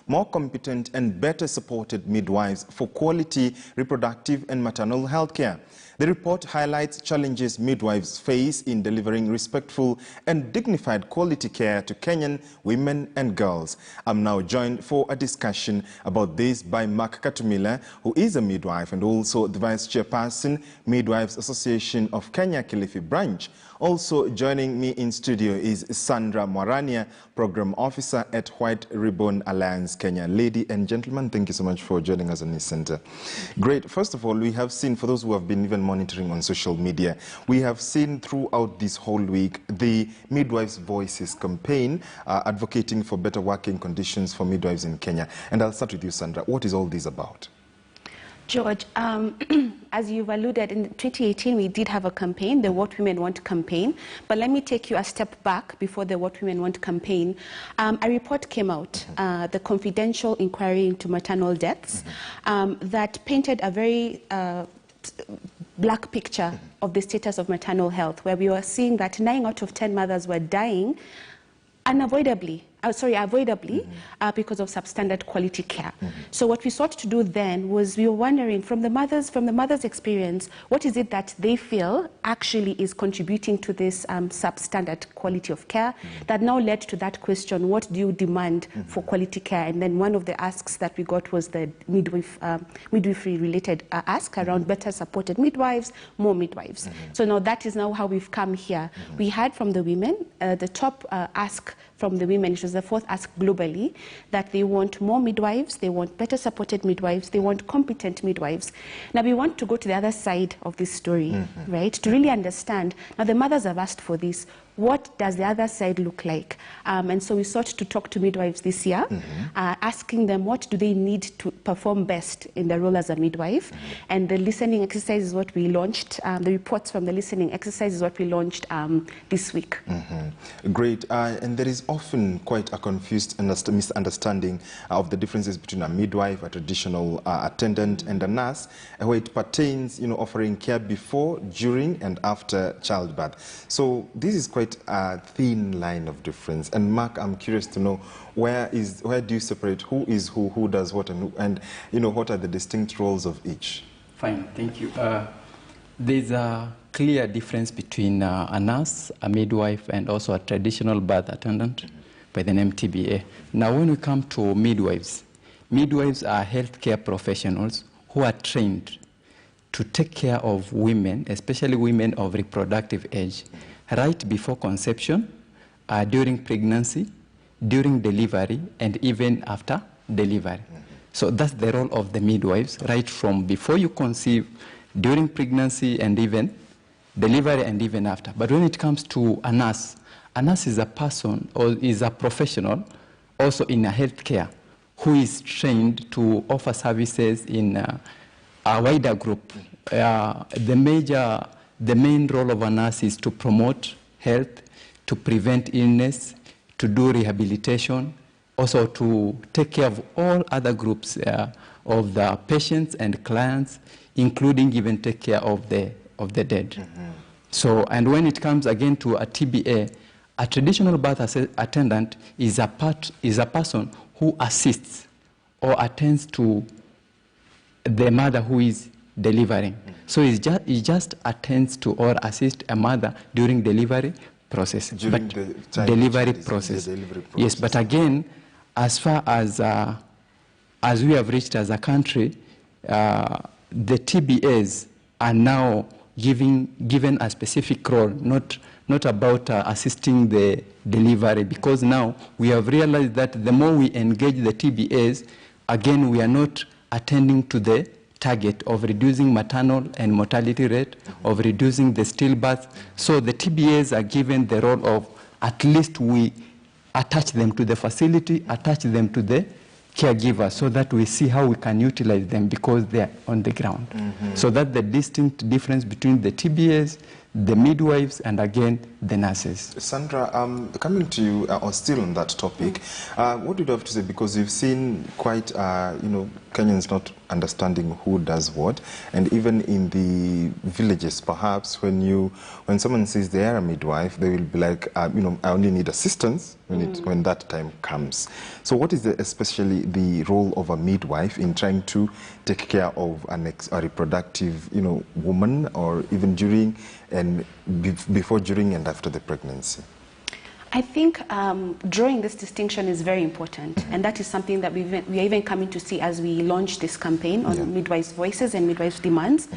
more competent and better supported midwives for quality reproductive and maternal health care. The report highlights challenges midwives face in delivering respectful and dignified quality care to Kenyan women and girls. I'm now joined for a discussion about this by Mark Katumila, who is a midwife and also the Vice Chairperson, Midwives Association of Kenya Kilifi Branch. Also joining me in studio is Sandra Mwarania, Program Officer at White Ribbon Alliance Kenya. Ladies and gentlemen, thank you so much for joining us on this center. Great. First of all, we have seen, for those who have been even monitoring on social media, we have seen throughout this whole week the Midwives Voices campaign advocating for better working conditions for midwives in Kenya. And I'll start with you, Sandra. What is all this about? George, as you've alluded, in 2018 we did have a campaign, the What Women Want campaign. But let me take you a step back before the What Women Want campaign. A report came out, the confidential inquiry into maternal deaths, that painted a very black picture of the status of maternal health, where we were seeing that 9 out of 10 mothers were dying avoidably because of substandard quality care. So what we sought to do then was, we were wondering from the mothers' experience, what is it that they feel actually is contributing to this substandard quality of care, that now led to that question, what do you demand for quality care? And then one of the asks that we got was the midwifery related ask around better supported midwives, more midwives. So now that is now how we've come here. We heard from the women, the top ask from the women, it was the fourth ask globally, that they want more midwives, they want better supported midwives, they want competent midwives. Now we want to go to the other side of this story, right, to really understand. Now the mothers have asked for this. What does the other side look like? And so we sought to talk to midwives this year, asking them what do they need to perform best in their role as a midwife. And the listening exercise is what we launched. The reports from the listening exercise is what we launched this week. Great. And there is often quite a confused misunderstanding of the differences between a midwife, a traditional attendant, and a nurse, where it pertains, offering care before, during, and after childbirth. So this is quite a thin line of difference. And Mark, I'm curious to know, where do you separate who is who does what, and what are the distinct roles of each? Fine, thank you. There's a clear difference between a nurse, a midwife, and also a traditional birth attendant by the name TBA. Now, when we come to midwives, midwives are healthcare professionals who are trained to take care of women, especially women of reproductive age, right before conception, during pregnancy, during delivery, and even after delivery. So that's the role of the midwives, right from before you conceive, during pregnancy, and even delivery, and even after. But when it comes to a nurse is a person or is a professional also in a healthcare who is trained to offer services in a wider group. The main role of a nurse is to promote health, to prevent illness, to do rehabilitation, also to take care of all other groups of the patients and clients, including even take care of the dead. So, and when it comes again to a TBA, a traditional birth attendant is a person who assists or attends to the mother who is delivering. So he just attends to or assists a mother during delivery process. During the delivery process. Yes, but again, as far as we have reached as a country, the TBAs are now given a specific role, not about assisting the delivery, because now we have realized that the more we engage the TBAs, again, we are not attending to the target of reducing maternal and mortality rate, of reducing the stillbirth. So the TBAs are given the role of, at least we attach them to the facility, attach them to the caregiver, so that we see how we can utilize them because they're on the ground. So that's the distinct difference between the TBAs, the midwives, and again, the nurses. Sandra, coming to you, or still on that topic, what do you have to say? Because you've seen quite, Kenyans not understanding who does what, and even in the villages, perhaps, when someone says they are a midwife, they will be like, I only need assistance when that time comes. So what is especially the role of a midwife in trying to take care of a reproductive, woman, or even during and before, during, and after the pregnancy? I think drawing this distinction is very important, and that is something that we are even coming to see as we launch this campaign on midwives' voices and midwives' demands.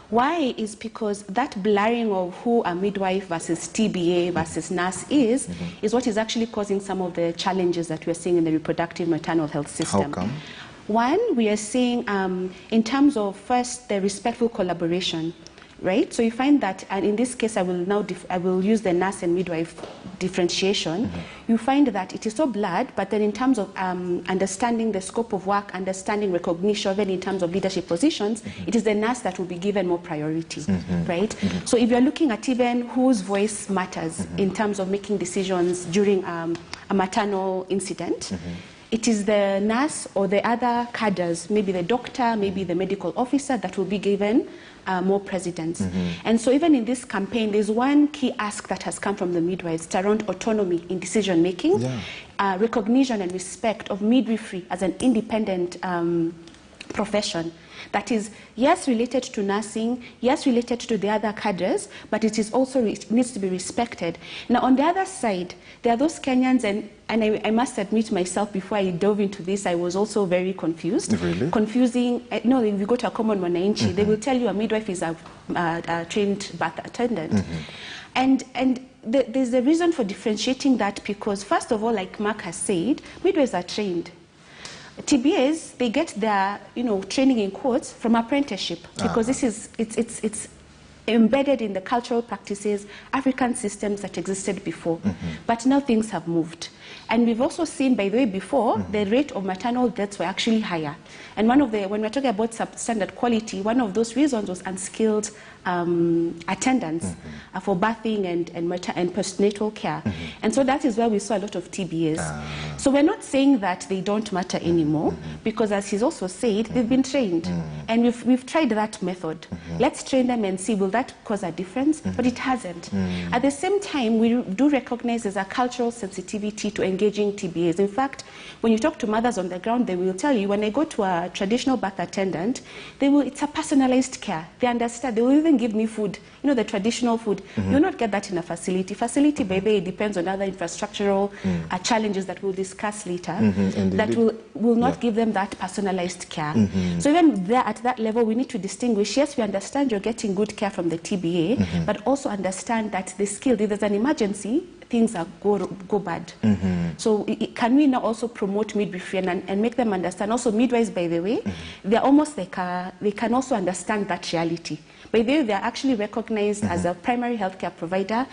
Why is because that blurring of who a midwife versus TBA versus nurse is what is actually causing some of the challenges that we're seeing in the reproductive maternal health system. How come? One, we are seeing in terms of first the respectful collaboration. Right? So you find that, and in this case I will use the nurse and midwife differentiation. You find that it is so blurred, but then in terms of understanding the scope of work, understanding recognition, even in terms of leadership positions, it is the nurse that will be given more priority, right? So if you're looking at even whose voice matters in terms of making decisions during a maternal incident, it is the nurse or the other cadres, maybe the doctor, maybe the medical officer, that will be given more precedence. And so even in this campaign, there's one key ask that has come from the midwives. It's around autonomy in decision making, recognition and respect of midwifery as an independent profession. That is, yes, related to nursing, yes, related to the other cadres, but it is also needs to be respected. Now, on the other side, there are those Kenyans, and I must admit myself, before I dove into this, I was also very confused. Really? Confusing. If you go to a common mwananchi, they will tell you a midwife is a trained birth attendant. And there's a reason for differentiating that, because, first of all, like Mark has said, midwives are trained. TBAs, they get their, training in quotes from apprenticeship, because this is, it's embedded in the cultural practices, African systems that existed before. But now things have moved. And we've also seen, by the way, before, the rate of maternal deaths were actually higher. And when we're talking about substandard quality, one of those reasons was unskilled attendants for birthing and postnatal care. And so that is where we saw a lot of TBAs. So we're not saying that they don't matter anymore, because as he's also said, they've been trained. And we've tried that method. Let's train them and see, will that cause a difference? But it hasn't. At the same time, we do recognize there's a cultural sensitivity to engaging TBAs. In fact, when you talk to mothers on the ground, they will tell you, when they go to a traditional birth attendant, it's a personalized care. They understand. They will even give me food, the traditional food. You'll not get that in a facility. Facility, by the way, depends on other infrastructural challenges that we'll discuss later, that will not give them that personalized care. So even there, at that level, we need to distinguish. Yes, we understand you're getting good care from the TBA, but also understand that the skill, if there's an emergency, things go bad. So can we now also promote midwifery and make them understand? Also, midwives, by the way, they're almost like they can also understand that reality. By the way, they're actually recognized as a primary healthcare provider,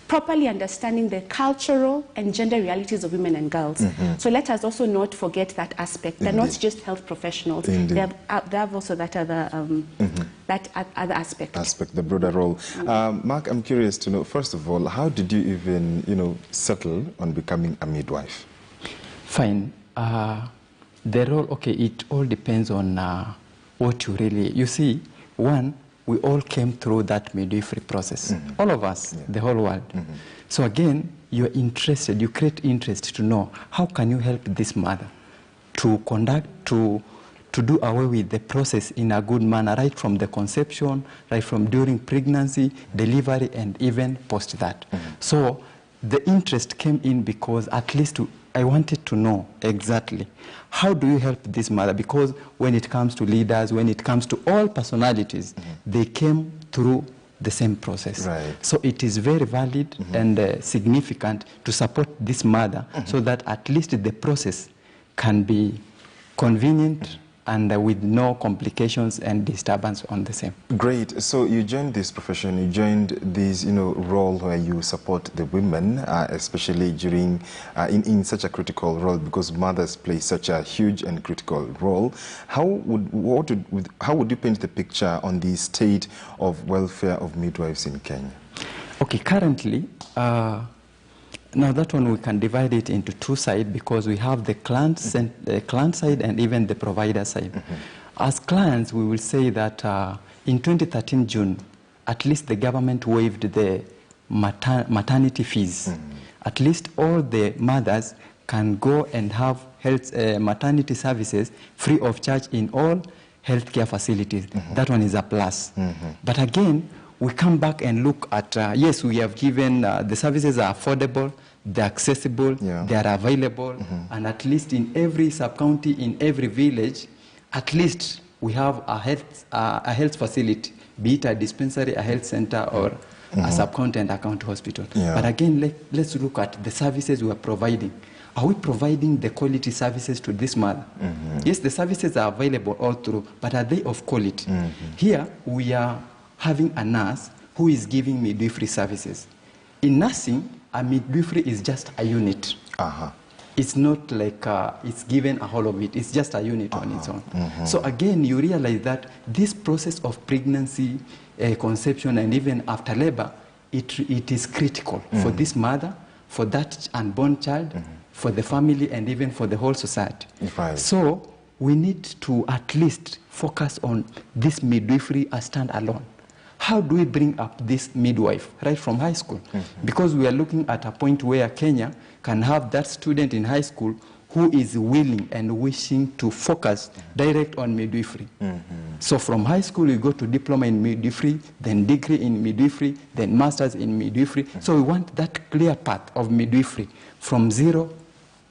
properly understanding the cultural and gender realities of women and girls. So let us also not forget that aspect. They're not just health professionals. They have also that other aspect. The broader role. Mark, I'm curious to know, first of all, how did you even, settle on becoming a midwife? Fine. The role, it all depends on what you really, you see, one, we all came through that midwifery process. All of us, the whole world. So again, you're interested, you create interest to know how can you help this mother to conduct, to do away with the process in a good manner, right from the conception, right from during pregnancy, delivery, and even post that. So the interest came in because at least I wanted to know exactly how do you help this mother, because when it comes to leaders, when it comes to all personalities, they came through the same process. So it is very valid and significant to support this mother so that at least the process can be convenient and with no complications and disturbance on the same. Great. So you joined this profession, you joined this, role where you support the women, especially during, in such a critical role, because mothers play such a huge and critical role. How would you paint the picture on the state of welfare of midwives in Kenya? Okay, currently, now that one we can divide it into two sides because we have the client side and even the provider side. As clients, we will say that in 2013 June, at least the government waived the maternity fees. At least all the mothers can go and have maternity services free of charge in all healthcare facilities. That one is a plus. But again, we come back and look at, yes, we have given, the services are affordable, they're accessible, they are available, and at least in every sub-county, in every village, at least we have a health facility, be it a dispensary, a health center, or a sub-county and a county hospital. But again, let's look at the services we are providing. Are we providing the quality services to this mother? Yes, the services are available all through, but are they of quality? Here, we are having a nurse who is giving midwifery services. In nursing, a midwifery is just a unit. It's not like it's given a whole of it. It's just a unit on its own. So again, you realize that this process of pregnancy, conception, and even after labor, it is critical for this mother, for that unborn child, for the family, and even for the whole society. So we need to at least focus on this midwifery as standalone. How do we bring up this midwife right from high school? Because we are looking at a point where Kenya can have that student in high school who is willing and wishing to focus direct on midwifery. So from high school, you go to diploma in midwifery, then degree in midwifery, then master's in midwifery. So we want that clear path of midwifery from zero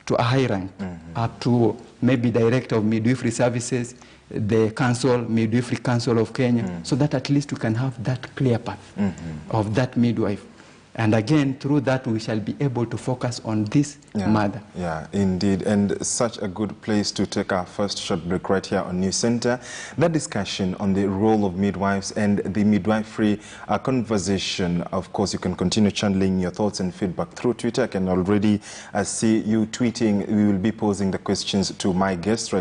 to a high rank, up to maybe director of midwifery services, the council, Midwifery Council of Kenya, so that at least we can have that clear path of that midwife. And again, through that, we shall be able to focus on this mother. Yeah, indeed. And such a good place to take our first short break right here on News Center. That discussion on the role of midwives and the midwifery conversation. Of course, you can continue channeling your thoughts and feedback through Twitter. I can already see you tweeting. We will be posing the questions to my guests right